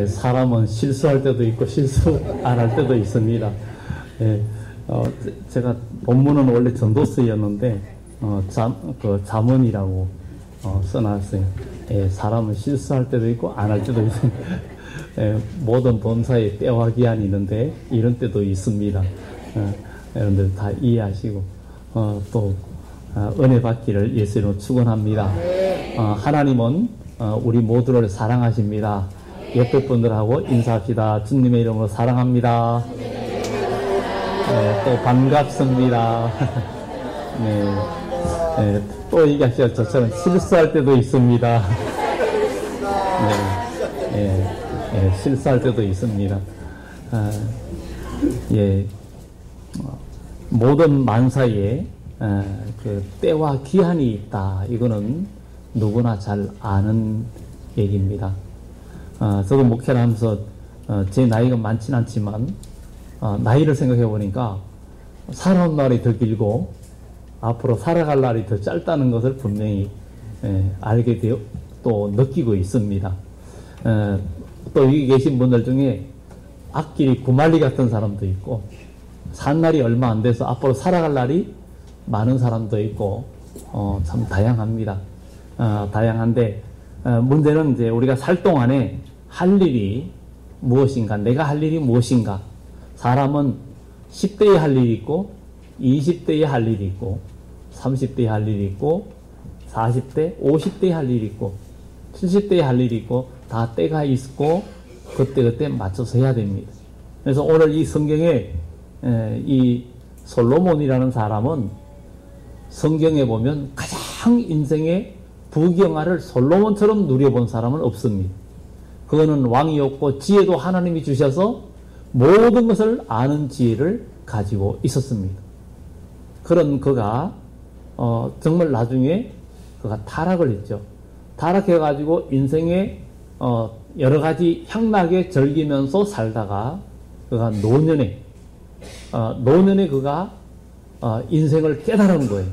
사람은 실수할 때도 있고 실수 안 할 때도 있습니다. 제가 본문은 원래 전도서였는데 잠언이라고 써놨어요. 사람은 실수할 때도 있고 안 할 때도 있습니다. 모든 본사에 때와 기한이 있는데 이런 때도 있습니다. 여러분들 다 이해하시고 또 은혜 받기를 예수 이름으로 축원합니다. 하나님은 우리 모두를 사랑하십니다. 옆에 분들하고 인사합시다. 주님의 이름으로 사랑합니다. 또 반갑습니다. 또 얘기하시죠. 저처럼 실수할 때도 있습니다. 실수할 때도 있습니다. 모든 만사에 그 때와 기한이 있다. 이거는 누구나 잘 아는 얘기입니다. 저도 목회를 하면서 제 나이가 많진 않지만 나이를 생각해 보니까 살아온 날이 더 길고 앞으로 살아갈 날이 더 짧다는 것을 분명히 알게 되어 또 느끼고 있습니다. 또 여기 계신 분들 중에 앞길이 구말리 같은 사람도 있고 산 날이 얼마 안 돼서 앞으로 살아갈 날이 많은 사람도 있고 참 다양합니다. 다양한데 문제는 이제 우리가 살 동안에 할 일이 무엇인가, 내가 할 일이 무엇인가. 사람은 10대에 할 일이 있고 20대에 할 일이 있고 30대에 할 일이 있고 40대, 50대에 할 일이 있고 70대에 할 일이 있고 다 때가 있고 그때 맞춰서 해야 됩니다. 그래서 오늘 이 성경에 이 솔로몬이라는 사람은 성경에 보면 가장 인생의 부경화를 솔로몬처럼 누려본 사람은 없습니다. 그거는 왕이었고 지혜도 하나님이 주셔서 모든 것을 아는 지혜를 가지고 있었습니다. 그런 그가 정말 나중에 그가 타락을 했죠. 타락해가지고 인생의 여러 가지 향락에 즐기면서 살다가 그가 노년에 그가 인생을 깨달은 거예요.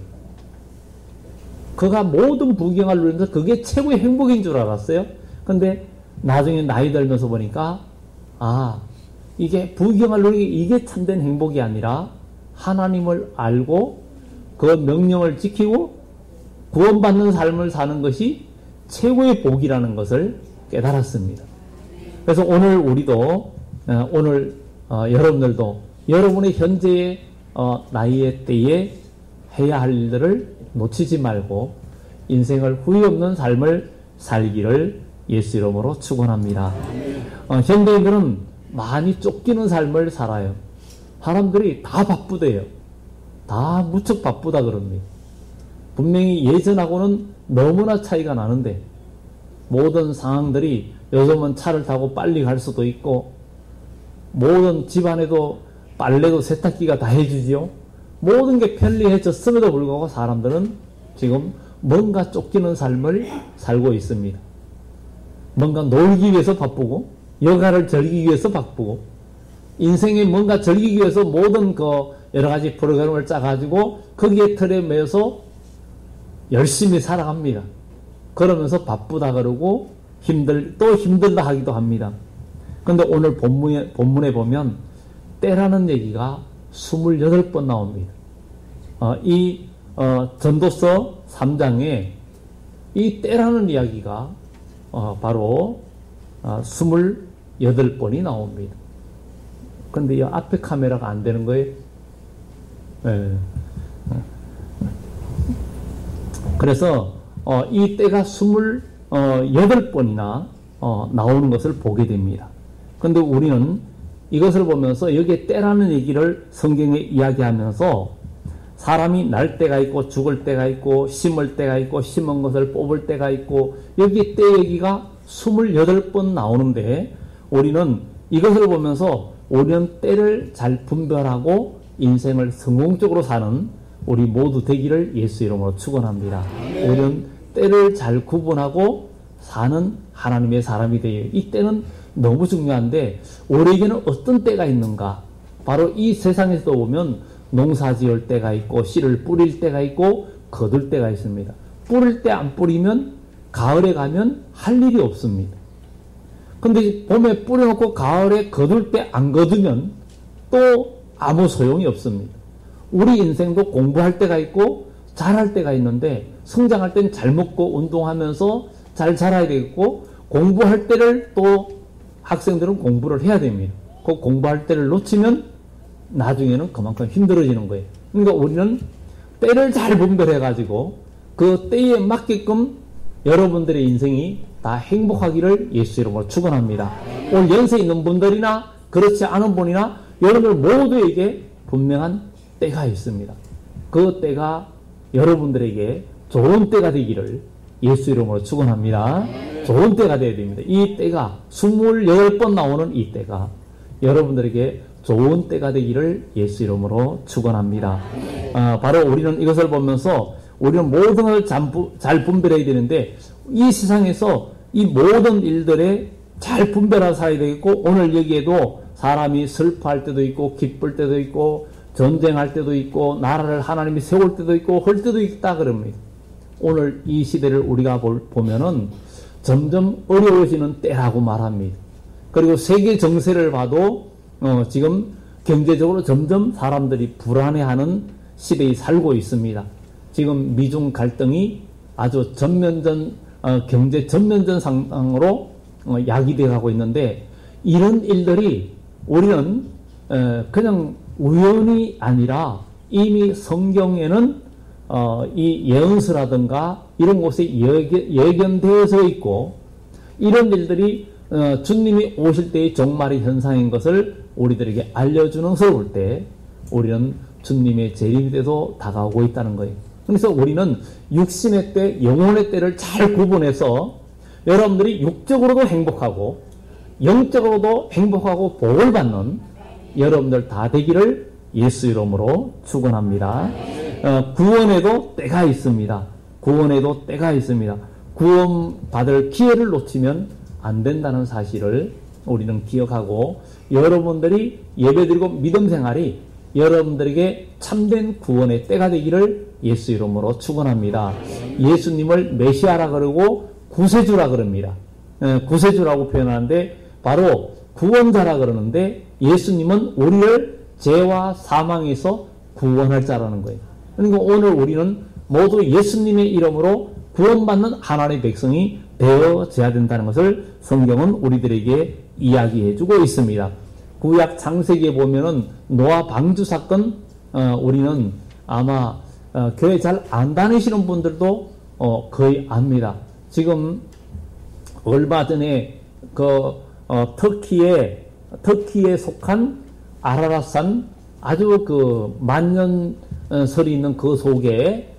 그가 모든 부경을 누리면서 그게 최고의 행복인 줄 알았어요. 근데 나중에 나이 들면서 보니까 이게 부경을 누리기 이게 참된 행복이 아니라 하나님을 알고 그 명령을 지키고 구원받는 삶을 사는 것이 최고의 복이라는 것을 깨달았습니다. 그래서 오늘 우리도 여러분들도 여러분의 현재의 나이의 때에 해야 할 일들을 놓치지 말고 인생을 후회 없는 삶을 살기를 예수 이름으로 축원합니다. 현대인들은 많이 쫓기는 삶을 살아요. 사람들이 다 바쁘대요. 다 무척 바쁘다 그럽니다. 분명히 예전하고는 너무나 차이가 나는데 모든 상황들이 요즘은 차를 타고 빨리 갈 수도 있고 모든 집안에도 빨래도 세탁기가 다 해주지요. 모든 게 편리해졌음에도 불구하고 사람들은 지금 뭔가 쫓기는 삶을 살고 있습니다. 뭔가 놀기 위해서 바쁘고 여가를 즐기기 위해서 바쁘고 인생에 뭔가 즐기기 위해서 모든 여러 가지 프로그램을 짜가지고 거기에 틀에 매여서 열심히 살아갑니다. 그러면서 바쁘다 그러고 또 힘들다 하기도 합니다. 그런데 오늘 본문에 보면 때라는 얘기가 28번 나옵니다. 이 전도서 3장에 이 때라는 이야기가 바로 28번이 나옵니다. 그런데 이 앞에 카메라가 안 되는 거예요. 그래서 이 때가 28번이나 나오는 것을 보게 됩니다. 그런데 우리는 이것을 보면서 여기에 때라는 얘기를 성경에 이야기하면서 사람이 날 때가 있고 죽을 때가 있고 심을 때가 있고 심은 것을 뽑을 때가 있고 여기에 때 얘기가 28번 나오는데 우리는 이것을 보면서 우리는 때를 잘 분별하고 인생을 성공적으로 사는 우리 모두 되기를 예수 이름으로 축원합니다. 우리는 때를 잘 구분하고 사는 하나님의 사람이 되어요. 이 때는 너무 중요한데 우리에게는 어떤 때가 있는가? 바로 이 세상에서도 보면 농사 지을 때가 있고 씨를 뿌릴 때가 있고 거둘 때가 있습니다. 뿌릴 때 안 뿌리면 가을에 가면 할 일이 없습니다. 근데 봄에 뿌려놓고 가을에 거둘 때 안 거두면 또 아무 소용이 없습니다. 우리 인생도 공부할 때가 있고 잘할 때가 있는데 성장할 땐 잘 먹고 운동하면서 잘 자라야 되겠고 공부할 때를 또 학생들은 공부를 해야 됩니다. 그 공부할 때를 놓치면 나중에는 그만큼 힘들어지는 거예요. 그러니까 우리는 때를 잘 분별해 가지고 그 때에 맞게끔 여러분들의 인생이 다 행복하기를 예수 이름으로 축원합니다. 올 연세 있는 분들이나 그렇지 않은 분이나 여러분들 모두에게 분명한 때가 있습니다. 그 때가 여러분들에게 좋은 때가 되기를 예수 이름으로 축원합니다. 좋은 때가 되어야 됩니다. 이 때가 28번 나오는 이 때가 여러분들에게 좋은 때가 되기를 예수 이름으로 축원합니다. 바로 우리는 이것을 보면서 우리는 모든 걸 잘 분별해야 되는데 이 세상에서 이 모든 일들에 잘 분별하고 살아야 되겠고 오늘 여기에도 사람이 슬퍼할 때도 있고 기쁠 때도 있고 전쟁할 때도 있고 나라를 하나님이 세울 때도 있고 할 때도 있다 그럽니다. 오늘 이 시대를 우리가 보면은 점점 어려워지는 때라고 말합니다. 그리고 세계 정세를 봐도 지금 경제적으로 점점 사람들이 불안해하는 시대에 살고 있습니다. 지금 미중 갈등이 아주 경제 전면전 상황으로 야기되어 가고 있는데 이런 일들이 우리는 그냥 우연이 아니라 이미 성경에는 이 예언서라든가 이런 곳에 예견되어져 있고 이런 일들이 주님이 오실 때의 종말의 현상인 것을 우리들에게 알려주는 것을 볼 때 우리는 주님의 재림이 돼도 다가오고 있다는 거예요. 그래서 우리는 육신의 때, 영혼의 때를 잘 구분해서 여러분들이 육적으로도 행복하고 영적으로도 행복하고 복을 받는 여러분들 다 되기를 예수 이름으로 축원합니다. 구원에도 때가 있습니다. 구원에도 때가 있습니다. 구원받을 기회를 놓치면 안 된다는 사실을 우리는 기억하고 여러분들이 예배드리고 믿음 생활이 여러분들에게 참된 구원의 때가 되기를 예수 이름으로 축원합니다. 예수님을 메시아라 그러고 구세주라 그럽니다. 구세주라고 표현하는데 바로 구원자라 그러는데 예수님은 우리를 죄와 사망에서 구원할 자라는 거예요. 그러니까 오늘 우리는 모두 예수님의 이름으로 구원받는 하나님의 백성이 되어져야 된다는 것을 성경은 우리들에게 이야기해 주고 있습니다. 구약 창세기에 보면은 노아 방주 사건 우리는 아마 교회 잘 안 다니시는 분들도 거의 압니다. 지금 얼마 전에 터키에 속한 아라랏산 아주 그 만년설이 있는 그 속에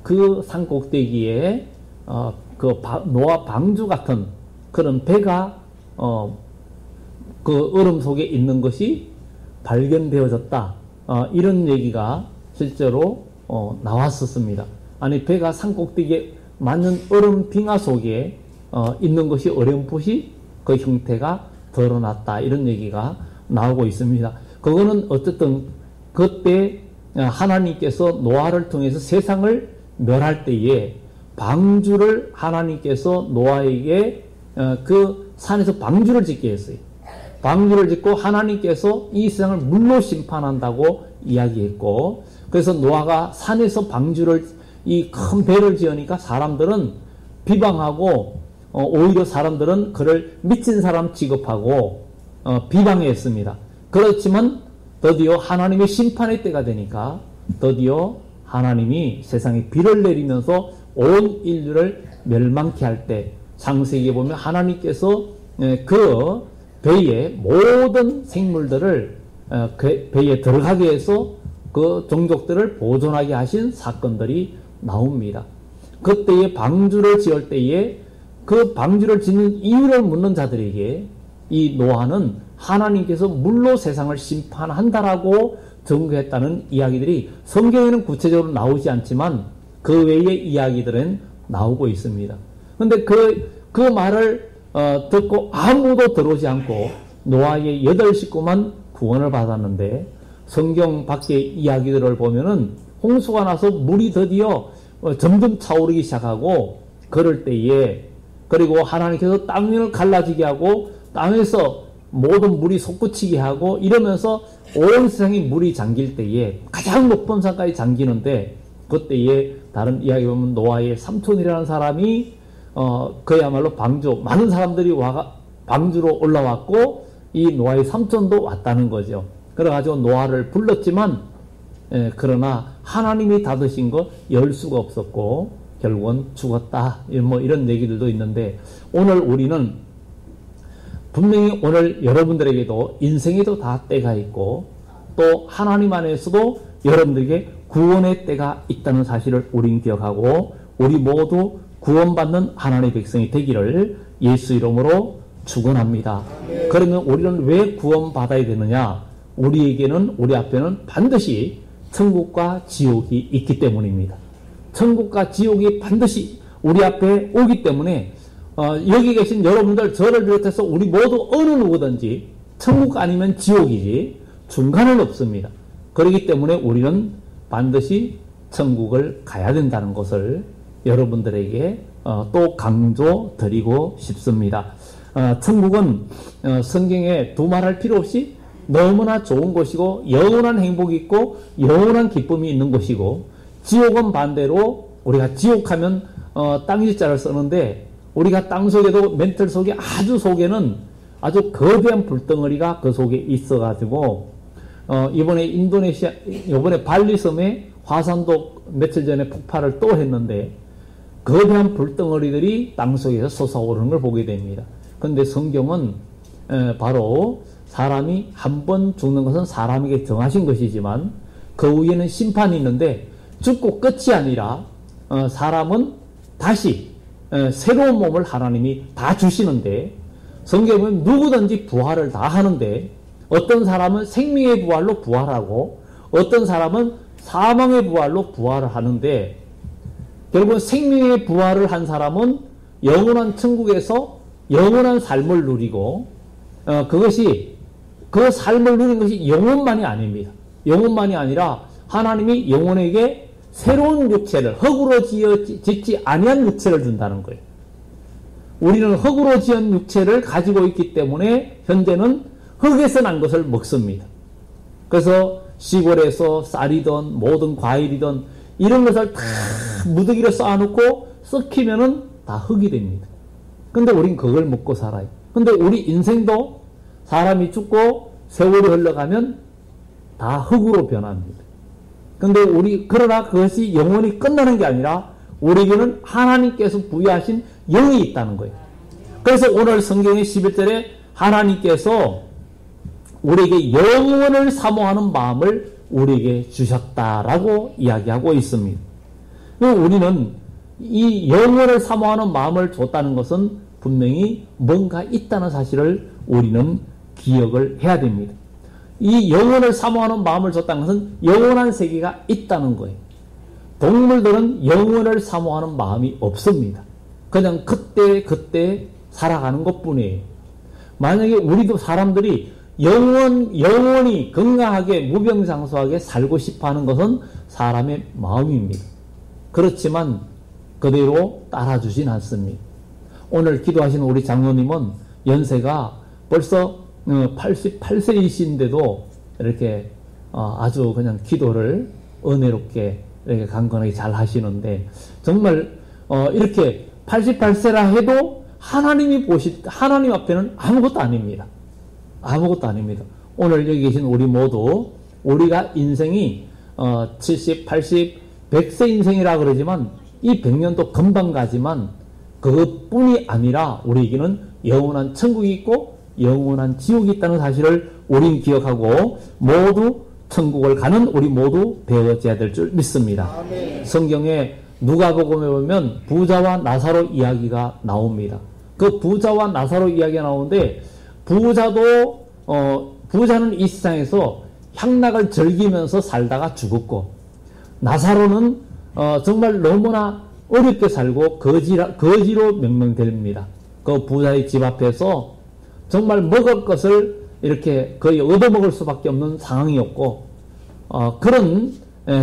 그 산 꼭대기에 노아 방주 같은 그런 배가 그 얼음 속에 있는 것이 발견되어졌다. 이런 얘기가 실제로 나왔었습니다. 아니 배가 산 꼭대기에 만년 얼음 빙하 속에 있는 것이 어렴풋이 그 형태가 드러났다. 이런 얘기가 나오고 있습니다. 그거는 어쨌든 그때 하나님께서 노아를 통해서 세상을 멸할 때에 방주를 하나님께서 노아에게 그 산에서 방주를 짓게 했어요. 방주를 짓고 하나님께서 이 세상을 물로 심판한다고 이야기했고 그래서 노아가 산에서 방주를 이 큰 배를 지으니까 사람들은 비방하고 오히려 사람들은 그를 미친 사람 취급하고 비방했습니다. 그렇지만 드디어 하나님의 심판의 때가 되니까 드디어 하나님이 세상에 비를 내리면서 온 인류를 멸망케 할 때 창세기에 보면 하나님께서 그 배의 모든 생물들을 배에 들어가게 해서 그 종족들을 보존하게 하신 사건들이 나옵니다. 그때에 방주를 지을 때에 그 방주를 짓는 이유를 묻는 자들에게 이 노아는 하나님께서 물로 세상을 심판한다라고 증거했다는 이야기들이 성경에는 구체적으로 나오지 않지만 그 외의 이야기들은 나오고 있습니다. 그런데 그 말을 듣고 아무도 들어오지 않고 노아의 8 식구만 구원을 받았는데 성경 밖의 이야기들을 보면은 홍수가 나서 물이 드디어 점점 차오르기 시작하고 그럴 때에 그리고 하나님께서 땅을 갈라지게 하고 땅에서 모든 물이 솟구치게 하고 이러면서 온 세상이 물이 잠길 때에 가장 높은 산까지 잠기는데 그때에 다른 이야기 보면 노아의 삼촌이라는 사람이 그야말로 방주 많은 사람들이 방주로 올라왔고 이 노아의 삼촌도 왔다는 거죠. 그래가지고 노아를 불렀지만 그러나 하나님이 닫으신 거 열 수가 없었고 결국은 죽었다. 뭐 이런 얘기들도 있는데 오늘 우리는 분명히 오늘 여러분들에게도 인생에도 다 때가 있고 또 하나님 안에서도 여러분들에게 구원의 때가 있다는 사실을 우리는 기억하고 우리 모두 구원받는 하나님의 백성이 되기를 예수 이름으로 축원합니다. 그러면 우리는 왜 구원받아야 되느냐? 우리에게는 우리 앞에는 반드시 천국과 지옥이 있기 때문입니다. 천국과 지옥이 반드시 우리 앞에 오기 때문에 여기 계신 여러분들 저를 비롯해서 우리 모두 어느 누구든지 천국 아니면 지옥이지 중간은 없습니다. 그렇기 때문에 우리는 반드시 천국을 가야 된다는 것을 여러분들에게 또 강조드리고 싶습니다. 천국은 성경에 두말할 필요 없이 너무나 좋은 곳이고 영원한 행복이 있고 영원한 기쁨이 있는 곳이고 지옥은 반대로 우리가 지옥하면 땅일자를 쓰는데 우리가 땅 속에도 멘틀 속에 아주 속에는 아주 거대한 불덩어리가 그 속에 있어가지고 이번에 이번에 발리섬에 화산도 며칠 전에 폭발을 또 했는데 거대한 불덩어리들이 땅 속에서 솟아오르는 걸 보게 됩니다. 그런데 성경은 바로 사람이 한 번 죽는 것은 사람에게 정하신 것이지만 그 위에는 심판이 있는데 죽고 끝이 아니라 사람은 다시 새로운 몸을 하나님이 다 주시는데 성경에 보면 누구든지 부활을 다 하는데 어떤 사람은 생명의 부활로 부활하고 어떤 사람은 사망의 부활로 부활을 하는데 결국은 생명의 부활을 한 사람은 영원한 천국에서 영원한 삶을 누리고 그것이 그 삶을 누리는 것이 영혼만이 아닙니다. 영혼만이 아니라 하나님이 영혼에게 새로운 육체를 흙으로 짓지 아니한 육체를 준다는 거예요. 우리는 흙으로 지은 육체를 가지고 있기 때문에 현재는 흙에서 난 것을 먹습니다. 그래서 시골에서 쌀이든 모든 과일이든 이런 것을 다 무더기로 쌓아놓고 썩히면은 다 흙이 됩니다. 근데 우린 그걸 먹고 살아요. 근데 우리 인생도 사람이 죽고 세월이 흘러가면 다 흙으로 변합니다. 근데 그러나 그것이 영원히 끝나는 게 아니라 우리에게는 하나님께서 부여하신 영이 있다는 거예요. 그래서 오늘 성경의 11절에 하나님께서 우리에게 영원을 사모하는 마음을 우리에게 주셨다라고 이야기하고 있습니다. 우리는 이 영원을 사모하는 마음을 줬다는 것은 분명히 뭔가 있다는 사실을 우리는 기억을 해야 됩니다. 이 영원을 사모하는 마음을 줬다는 것은 영원한 세계가 있다는 거예요. 동물들은 영원을 사모하는 마음이 없습니다. 그냥 그때 살아가는 것뿐이에요. 만약에 우리도 사람들이 영원히 건강하게 무병장수하게 살고 싶어하는 것은 사람의 마음입니다. 그렇지만 그대로 따라주진 않습니다. 오늘 기도하신 우리 장로님은 연세가 벌써 88세이신데도 이렇게 아주 그냥 기도를 은혜롭게 이렇게 강건하게 잘 하시는데 정말 이렇게 88세라 해도 하나님 앞에는 아무것도 아닙니다. 아무것도 아닙니다. 오늘 여기 계신 우리 모두 우리가 인생이 70, 80, 100세 인생이라 그러지만 이 100년도 금방 가지만 그것뿐이 아니라 우리에게는 영원한 천국이 있고 영원한 지옥이 있다는 사실을 우린 기억하고 모두 천국을 가는 우리 모두 되어져야 될 줄 믿습니다. 아멘. 성경에 누가복음에 보면 부자와 나사로 이야기가 나옵니다. 그 부자와 나사로 이야기가 나오는데 부자는 이 세상에서 향락을 즐기면서 살다가 죽었고 나사로는 정말 너무나 어렵게 살고 거지로 명명됩니다. 그 부자의 집 앞에서 정말 먹을 것을 이렇게 거의 얻어먹을 수밖에 없는 상황이었고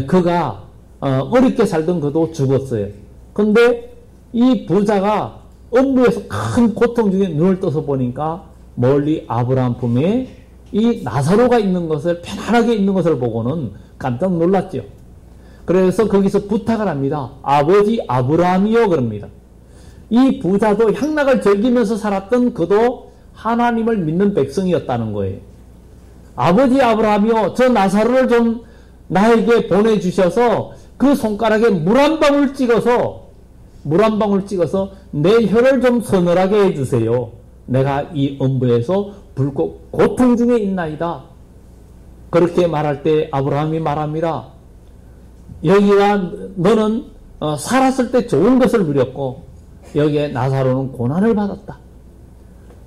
그가 어렵게 살던 그도 죽었어요. 근데 이 부자가 음부에서 큰 고통 중에 눈을 떠서 보니까 멀리 아브라함 품에 이 나사로가 있는 것을, 편안하게 있는 것을 보고는 깜짝 놀랐죠. 그래서 거기서 부탁을 합니다. 아버지 아브라함이요 그럽니다. 이 부자도 향락을 즐기면서 살았던 그도 하나님을 믿는 백성이었다는 거예요. 아버지 아브라함이요, 저 나사로를 좀 나에게 보내주셔서 그 손가락에 물 한 방울 찍어서 내 혀를 좀 서늘하게 해주세요. 내가 이 음부에서 불고 고통 중에 있나이다. 그렇게 말할 때 아브라함이 말합니다. 여기가 너는 살았을 때 좋은 것을 누렸고 여기에 나사로는 고난을 받았다.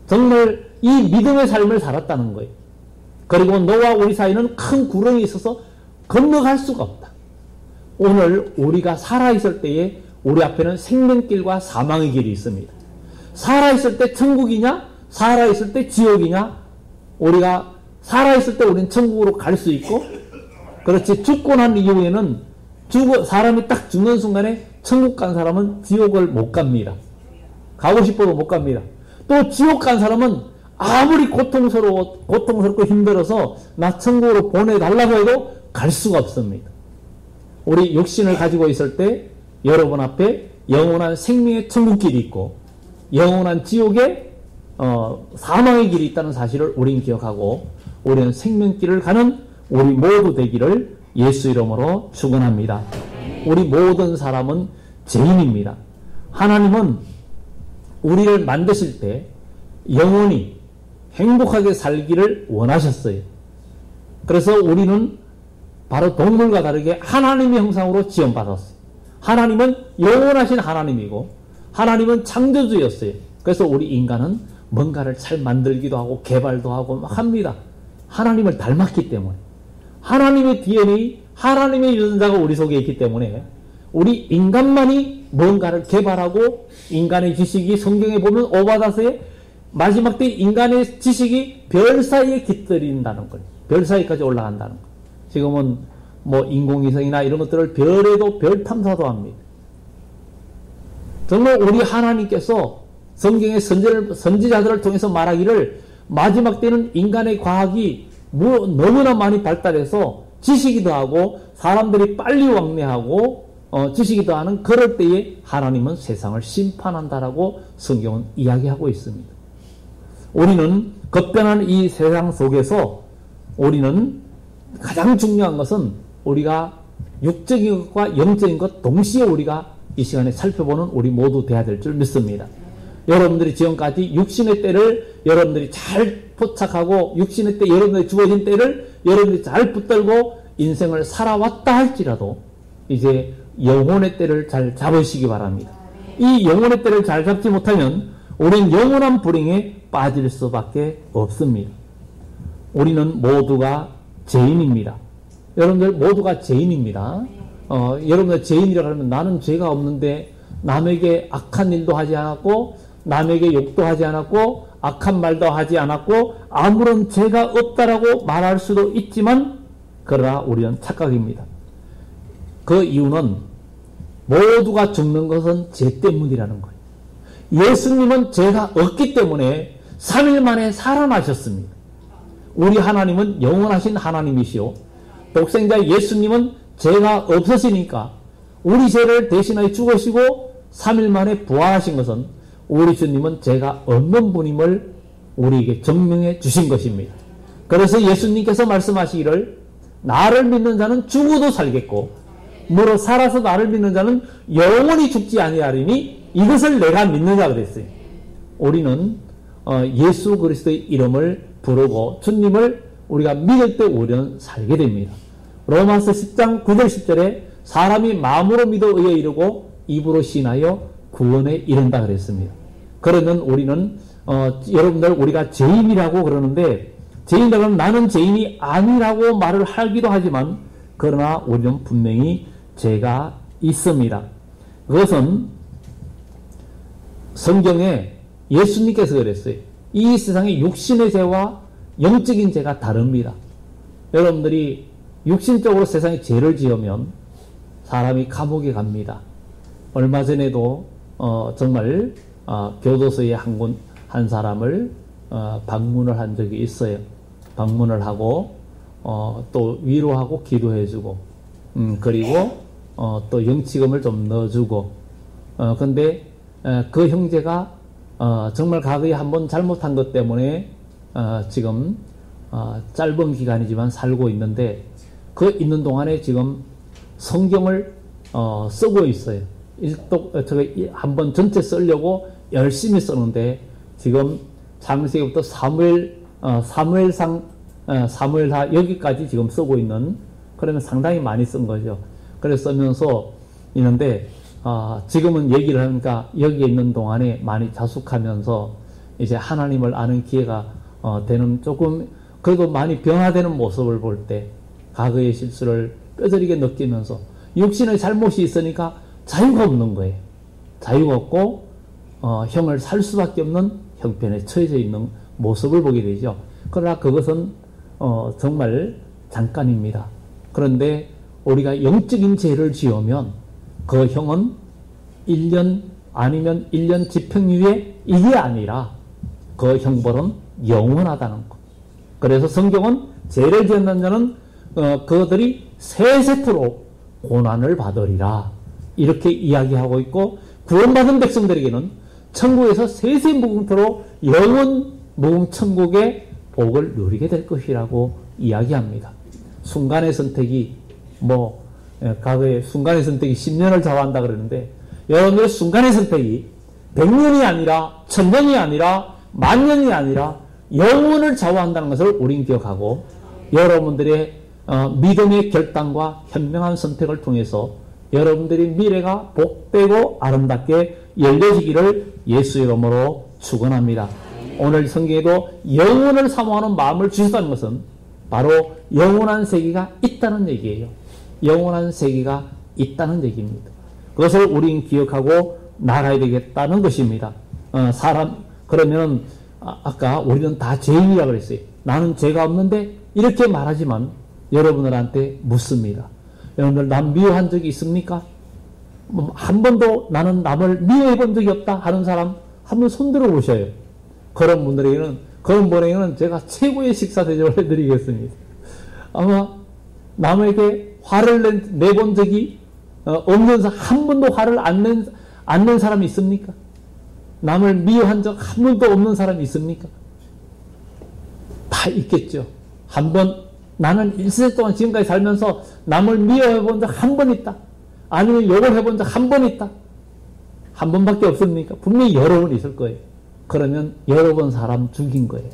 정말 이 믿음의 삶을 살았다는 거예요. 그리고 너와 우리 사이는 큰 구렁이 있어서 건너갈 수가 없다. 오늘 우리가 살아있을 때에 우리 앞에는 생명길과 사망의 길이 있습니다. 살아있을 때 천국이냐? 살아있을 때 지옥이냐? 우리가 살아있을 때 우리는 천국으로 갈 수 있고, 그렇지 죽고 난 이후에는 사람이 딱 죽는 순간에 천국 간 사람은 지옥을 못 갑니다. 가고 싶어도 못 갑니다. 또 지옥 간 사람은 아무리 고통스럽고 힘들어서 나 천국으로 보내달라고 해도 갈 수가 없습니다. 우리 육신을 가지고 있을 때 여러분 앞에 영원한 생명의 천국길이 있고 영원한 지옥의 사망의 길이 있다는 사실을 우리는 기억하고 우리는 생명길을 가는 우리 모두 되기를 예수 이름으로 축원합니다. 우리 모든 사람은 죄인입니다. 하나님은 우리를 만드실 때 영원히 행복하게 살기를 원하셨어요. 그래서 우리는 바로 동물과 다르게 하나님의 형상으로 지원받았어요. 하나님은 영원하신 하나님이고 하나님은 창조주였어요. 그래서 우리 인간은 뭔가를 잘 만들기도 하고 개발도 하고 막 합니다. 하나님을 닮았기 때문에. 하나님의 DNA, 하나님의 유전자가 우리 속에 있기 때문에 우리 인간만이 뭔가를 개발하고 인간의 지식이 성경에 보면 오바다서에 마지막 때 인간의 지식이 별 사이에 깃들인다는 거예요. 별 사이까지 올라간다는 거예요. 지금은 뭐 인공위성이나 이런 것들을 별에도 별 탐사도 합니다. 정말 우리 하나님께서 성경의 선지자들을 통해서 말하기를 마지막 때는 인간의 과학이 너무나 많이 발달해서 지식이 더하고 사람들이 빨리 왕래하고 지식이 더하는 그럴 때에 하나님은 세상을 심판한다라고 성경은 이야기하고 있습니다. 우리는 급변한 이 세상 속에서 우리는 가장 중요한 것은 우리가 육적인 것과 영적인 것 동시에 우리가 이 시간에 살펴보는 우리 모두 되어야 될 줄 믿습니다. 여러분들이 지금까지 육신의 때를 여러분들이 잘 포착하고 육신의 때 여러분들이 주어진 때를 여러분들이 잘 붙들고 인생을 살아왔다 할지라도 이제 영혼의 때를 잘 잡으시기 바랍니다. 이 영혼의 때를 잘 잡지 못하면 우리는 영원한 불행에 빠질 수밖에 없습니다. 우리는 모두가 죄인입니다. 여러분들 모두가 죄인입니다. 여러분들 죄인이라고 하면 나는 죄가 없는데 남에게 악한 일도 하지 않았고 남에게 욕도 하지 않았고 악한 말도 하지 않았고 아무런 죄가 없다라고 말할 수도 있지만 그러나 우리는 착각입니다. 그 이유는 모두가 죽는 것은 죄 때문이라는 거예요. 예수님은 죄가 없기 때문에 3일 만에 살아나셨습니다. 우리 하나님은 영원하신 하나님이시오. 독생자 예수님은 죄가 없으시니까 우리 죄를 대신하여 죽으시고 3일 만에 부활하신 것은 우리 주님은 죄가 없는 분임을 우리에게 증명해 주신 것입니다. 그래서 예수님께서 말씀하시기를 나를 믿는 자는 죽어도 살겠고 무릇 살아서 나를 믿는 자는 영원히 죽지 아니하리니 이것을 내가 믿느냐 그랬어요. 우리는 예수 그리스도의 이름을 부르고 주님을 우리가 믿을 때 우리는 살게 됩니다. 로마서 10장 9절 10절에 사람이 마음으로 믿어 의에 이르고 입으로 신하여 구원에 이른다 그랬습니다. 그러면 우리는 여러분들 우리가 죄인이라고 그러는데 죄인이라고 하면 나는 죄인이 아니라고 말을 하기도 하지만 그러나 우리는 분명히 죄가 있습니다. 그것은 성경에 예수님께서 그랬어요. 이 세상의 육신의 죄와 영적인 죄가 다릅니다. 여러분들이 육신적으로 세상에 죄를 지으면 사람이 감옥에 갑니다. 얼마 전에도 정말 교도소에 한 사람을 방문을 한 적이 있어요. 방문을 하고 또 위로하고 기도해주고 그리고 또 영치금을 좀 넣어주고 근데 그 형제가 정말 과거에 한번 잘못한 것 때문에 지금 짧은 기간이지만 살고 있는데 그 있는 동안에 지금 성경을 쓰고 있어요. 한번 전체 쓰려고 열심히 쓰는데 지금 창세기부터 사무엘하 여기까지 지금 쓰고 있는, 그러면 상당히 많이 쓴 거죠. 그래서 쓰면서 있는데 지금은 얘기를 하니까 여기에 있는 동안에 많이 자숙하면서 이제 하나님을 아는 기회가 되는, 조금 그래도 많이 변화되는 모습을 볼 때 과거의 실수를 뼈저리게 느끼면서 육신의 잘못이 있으니까 자유가 없는 거예요. 자유가 없고 형을 살 수밖에 없는 형편에 처해져 있는 모습을 보게 되죠. 그러나 그것은 정말 잠깐입니다. 그런데 우리가 영적인 죄를 지으면 그 형은 1년 아니면 1년 집행유예 이게 아니라 그 형벌은 영원하다는 것. 그래서 성경은 죄를 지었는 자는 그들이 세세토록 고난을 받으리라 이렇게 이야기하고 있고, 구원받은 백성들에게는 천국에서 세세무궁토록 영원 무궁천국의 복을 누리게 될 것이라고 이야기합니다. 순간의 선택이 과거에 순간의 선택이 10년을 좌우한다 그러는데, 여러분들의 순간의 선택이 100년이 아니라 1000년이 아니라 만년이 아니라 영원을 좌우한다는 것을 우린 기억하고, 여러분들의 믿음의 결단과 현명한 선택을 통해서 여러분들의 미래가 복되고 아름답게 열려지기를 예수의 이름으로 축원합니다. 오늘 성경에도 영원을 사모하는 마음을 주셨다는 것은 바로 영원한 세계가 있다는 얘기예요. 영원한 세계가 있다는 얘기입니다. 그것을 우리는 기억하고 나가야 되겠다는 것입니다. 그러면 아까 우리는 다 죄인이라고 그랬어요. 나는 죄가 없는데 이렇게 말하지만 여러분들한테 묻습니다. 여러분들 남 미워한 적이 있습니까? 한 번도 나는 남을 미워해 본 적이 없다 하는 사람 한번 손들어 보셔요. 그런 분에게는 제가 최고의 식사 대접을 해드리겠습니다. 아마 남에게 화를 내본 적이 없는 사람, 한 번도 화를 안 낸 사람이 있습니까? 남을 미워한 적 한 번도 없는 사람이 있습니까? 다 있겠죠. 나는 일생 동안 지금까지 살면서 남을 미워해 본 적 한 번 있다. 아니면 욕을 해본 적 한 번 있다. 한 번밖에 없습니까? 분명히 여러 번 있을 거예요. 그러면 여러 번 사람 죽인 거예요.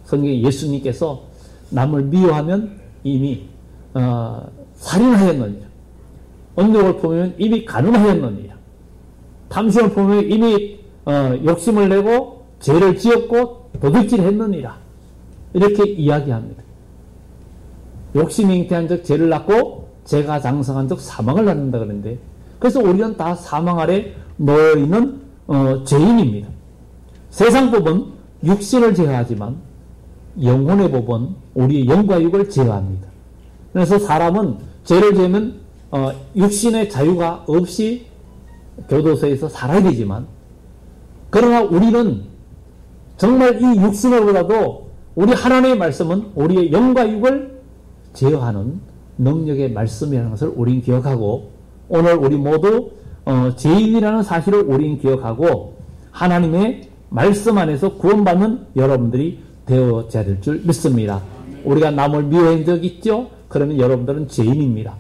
성경에 예수님께서 남을 미워하면 이미 살인하였느니라. 언욕을 품으면 이미 간음하였느니라. 탐심을 품으면 이미 욕심을 내고 죄를 지었고 도둑질했느니라. 이렇게 이야기합니다. 욕심이 잉태한 적 죄를 낳고 죄가 장성한 적 사망을 낳는다 그러는데, 그래서 우리는 다 사망 아래 놓여 있는 죄인입니다. 세상 법은 육신을 제어하지만 영혼의 법은 우리의 영과 육을 제어합니다. 그래서 사람은 죄를 지으면 육신의 자유가 없이 교도소에서 살아야 되지만, 그러나 우리는 정말 이 육신보다도 우리 하나님의 말씀은 우리의 영과 육을 제어하는 능력의 말씀이라는 것을 우린 기억하고, 오늘 우리 모두 죄인이라는 사실을 우린 기억하고 하나님의 말씀 안에서 구원받는 여러분들이 되어져야 될 줄 믿습니다. 우리가 남을 미워한 적 있죠? 그러면 여러분들은 죄인입니다.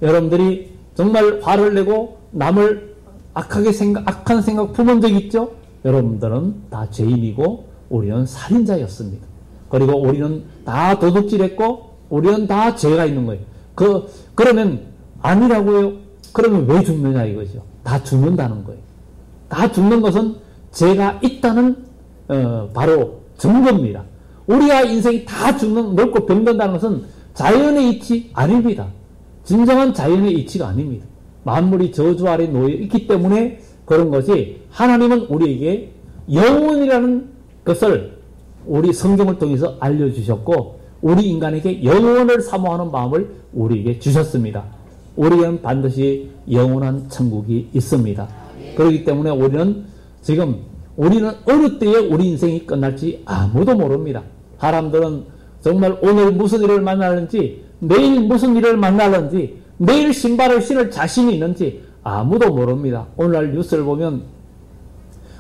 여러분들이 정말 화를 내고 남을 악한 생각 품은 적 있죠? 여러분들은 다 죄인이고 우리는 살인자였습니다. 그리고 우리는 다 도둑질했고 우리는 다 죄가 있는 거예요. 그러면 아니라고요? 그러면 왜 죽느냐 이거죠. 다 죽는다는 거예요. 다 죽는 것은 죄가 있다는 바로 증거입니다. 우리가 인생이 다 늙고 병든다는 것은 자연의 이치 아닙니다. 진정한 자연의 이치가 아닙니다. 만물이 저주 아래 놓여 있기 때문에 그런 것이, 하나님은 우리에게 영원이라는 것을 우리 성경을 통해서 알려주셨고 우리 인간에게 영원을 사모하는 마음을 우리에게 주셨습니다. 우리는 반드시 영원한 천국이 있습니다. 그렇기 때문에 우리는 지금 우리는 어느 때에 우리 인생이 끝날지 아무도 모릅니다. 사람들은 정말 오늘 무슨 일을 만나는지, 내일 무슨 일을 만나는지, 내일 신발을 신을 자신이 있는지 아무도 모릅니다. 오늘날 뉴스를 보면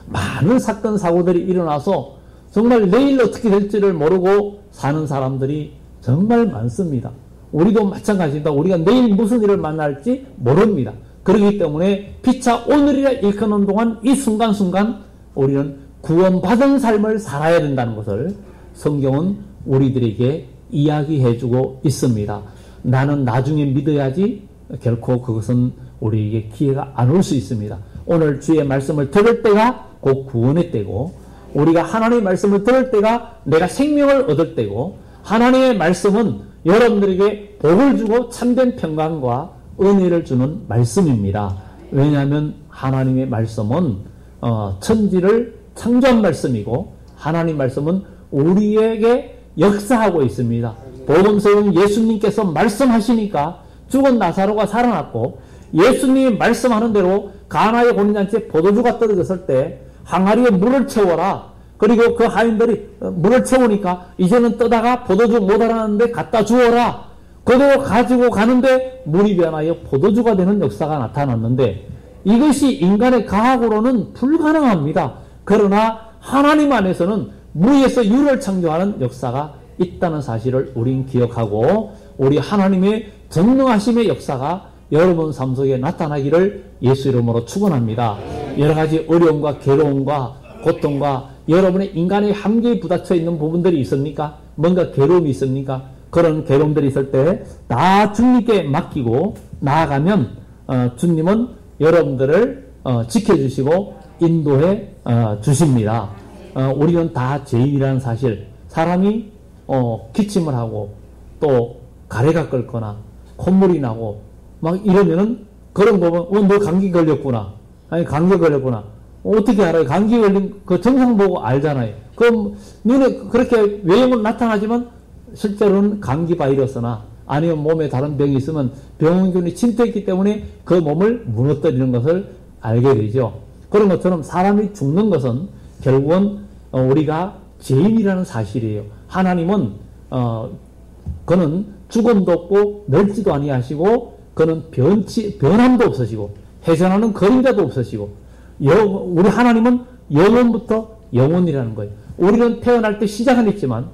많은 사건 사고들이 일어나서 정말 내일 어떻게 될지를 모르고 사는 사람들이 정말 많습니다. 우리도 마찬가지입니다. 우리가 내일 무슨 일을 만날지 모릅니다. 그렇기 때문에 피차 오늘이라 일컫는 동안 이 순간순간 우리는 구원받은 삶을 살아야 된다는 것을 성경은 우리들에게 이야기해주고 있습니다. 나는 나중에 믿어야지 결코 그것은 우리에게 기회가 안 올 수 있습니다. 오늘 주의 말씀을 들을 때가 곧 구원의 때고, 우리가 하나님의 말씀을 들을 때가 내가 생명을 얻을 때고, 하나님의 말씀은 여러분들에게 복을 주고 참된 평강과 은혜를 주는 말씀입니다. 왜냐하면 하나님의 말씀은 천지를 창조한 말씀이고, 하나님 말씀은 우리에게 역사하고 있습니다. 복음서는 예수님께서 말씀하시니까 죽은 나사로가 살아났고, 예수님이 말씀하는 대로 가나의 혼인잔치에 포도주가 떨어졌을 때 항아리에 물을 채워라. 그리고 그 하인들이 물을 채우니까 이제는 떠다가 포도주 모자라는데 갖다 주어라. 그대로 가지고 가는데 물이 변하여 포도주가 되는 역사가 나타났는데, 이것이 인간의 과학으로는 불가능합니다. 그러나 하나님 안에서는 무에서 유를 창조하는 역사가 있다는 사실을 우린 기억하고, 우리 하나님의 전능하심의 역사가 여러분 삶 속에 나타나기를 예수 이름으로 축원합니다. 여러 가지 어려움과 괴로움과 고통과 여러분의 인간의 한계에 부딪혀 있는 부분들이 있습니까? 뭔가 괴로움이 있습니까? 그런 괴로움들이 있을 때 다 주님께 맡기고 나아가면 주님은 여러분들을 지켜주시고 인도해 주십니다. 우리는 다 죄인이라는 사실, 사람이 기침을 하고 또 가래가 끓거나 콧물이 나고 막 이러면은 그런 거 보면 너 감기 걸렸구나, 아니 감기 걸렸구나, 어떻게 알아요? 감기 걸린 그 증상 보고 알잖아요. 그럼 눈에 그렇게 외형은 나타나지만 실제로는 감기 바이러스나 아니면 몸에 다른 병이 있으면 병원균이 침투했기 때문에 그 몸을 무너뜨리는 것을 알게 되죠. 그런 것처럼 사람이 죽는 것은 결국은 우리가 죄인이라는 사실이에요. 하나님은 그는 죽음도 없고 늙지도 아니하시고 그는 변함도 없으시고 해전하는 그림자도 없으시고, 우리 하나님은 영원부터 영원이라는 거예요. 우리는 태어날 때 시작은 있지만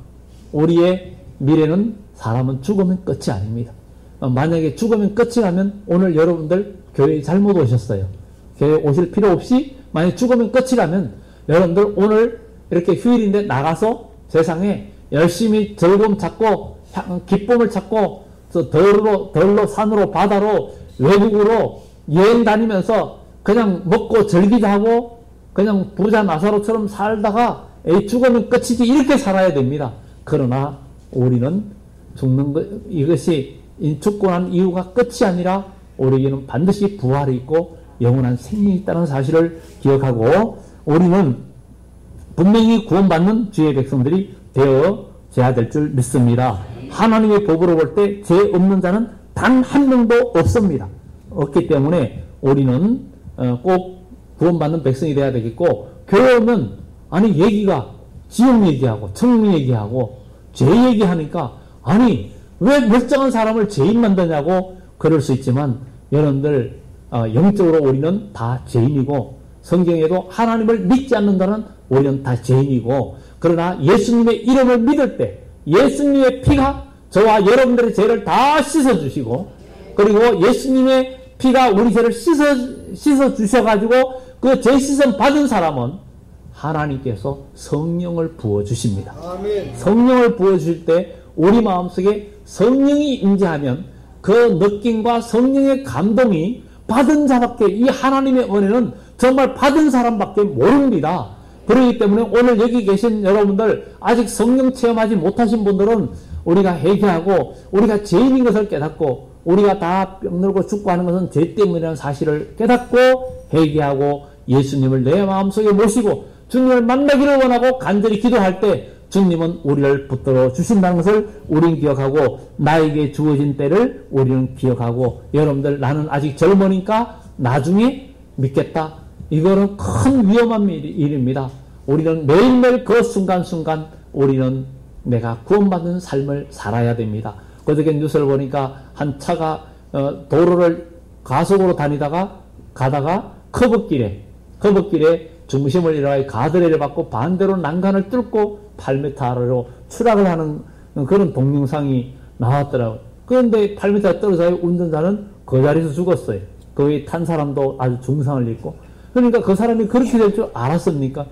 우리의 미래는, 사람은 죽으면 끝이 아닙니다. 만약에 죽으면 끝이라면 오늘 여러분들 교회에 잘못 오셨어요. 교회에 오실 필요 없이, 만약에 죽으면 끝이라면 여러분들 오늘 이렇게 휴일인데 나가서 세상에 열심히 즐거움 찾고 기쁨을 찾고 덜로 산으로 바다로 외국으로 여행 다니면서 그냥 먹고 즐기자 하고 그냥 부자 나사로처럼 살다가 죽으면 끝이지 이렇게 살아야 됩니다. 그러나 우리는 죽는 것, 이것이 죽고 난 이유가 끝이 아니라 우리에게는 반드시 부활이 있고 영원한 생명이 있다는 사실을 기억하고, 우리는 분명히 구원받는 주의 백성들이 되어져야 될 줄 믿습니다. 하나님의 법으로 볼 때 죄 없는 자는 단 한 명도 없습니다. 없기 때문에 우리는 꼭 구원받는 백성이 되어야 되겠고, 교회 오면 아니 얘기가 지옥 얘기하고 천국 얘기하고 죄 얘기하니까 아니 왜 멀쩡한 사람을 죄인 만드냐고 그럴 수 있지만, 여러분들 영적으로 우리는 다 죄인이고 성경에도 하나님을 믿지 않는다는 우리는 다 죄인이고, 그러나 예수님의 이름을 믿을 때 예수님의 피가 저와 여러분들의 죄를 다 씻어주시고, 그리고 예수님의 피가 우리 죄를 씻어주셔가지고 그 죄 씻음 받은 사람은 하나님께서 성령을 부어주십니다. 성령을 부어주실 때 우리 마음속에 성령이 임재하면 그 느낌과 성령의 감동이 받은 자밖에, 이 하나님의 은혜는 정말 받은 사람밖에 모릅니다. 그렇기 때문에 오늘 여기 계신 여러분들, 아직 성령 체험하지 못하신 분들은 우리가 회개하고 우리가 죄인인 것을 깨닫고 우리가 다 병들고 죽고 하는 것은 죄 때문이라는 사실을 깨닫고 회개하고 예수님을 내 마음속에 모시고 주님을 만나기를 원하고 간절히 기도할 때 주님은 우리를 붙들어 주신다는 것을 우리는 기억하고, 나에게 주어진 때를 우리는 기억하고, 여러분들 나는 아직 젊으니까 나중에 믿겠다, 이거는 큰 위험한 일입니다. 우리는 매일매일 그 순간순간 우리는 내가 구원받는 삶을 살아야 됩니다. 그저께 뉴스를 보니까 한 차가 도로를 가속으로 가다가 커브길에 중심을 잃어가 가드레일을 받고 반대로 난간을 뚫고 8m 아래로 추락을 하는 그런 동영상이 나왔더라고요. 그런데 8m 떨어져 운전자는 그 자리에서 죽었어요. 거기 탄 사람도 아주 중상을 입고. 그러니까 그 사람이 그렇게 될 줄 알았습니까?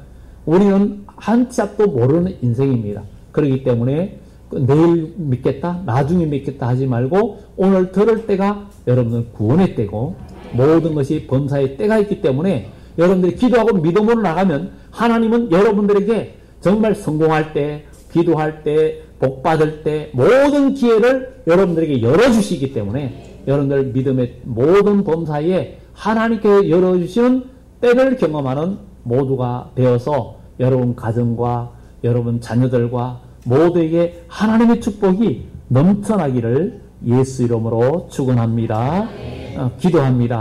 우리는 한 치 앞도 모르는 인생입니다. 그렇기 때문에 내일 믿겠다, 나중에 믿겠다 하지 말고 오늘 들을 때가 여러분들 구원의 때고 모든 것이 범사의 때가 있기 때문에 여러분들이 기도하고 믿음으로 나가면 하나님은 여러분들에게 정말 성공할 때, 기도할 때, 복 받을 때 모든 기회를 여러분들에게 열어주시기 때문에 여러분들 믿음의 모든 범사에 하나님께 열어주시는 때를 경험하는 모두가 되어서 여러분 가정과 여러분 자녀들과 모두에게 하나님의 축복이 넘쳐나기를 예수 이름으로 축원합니다. 기도합니다.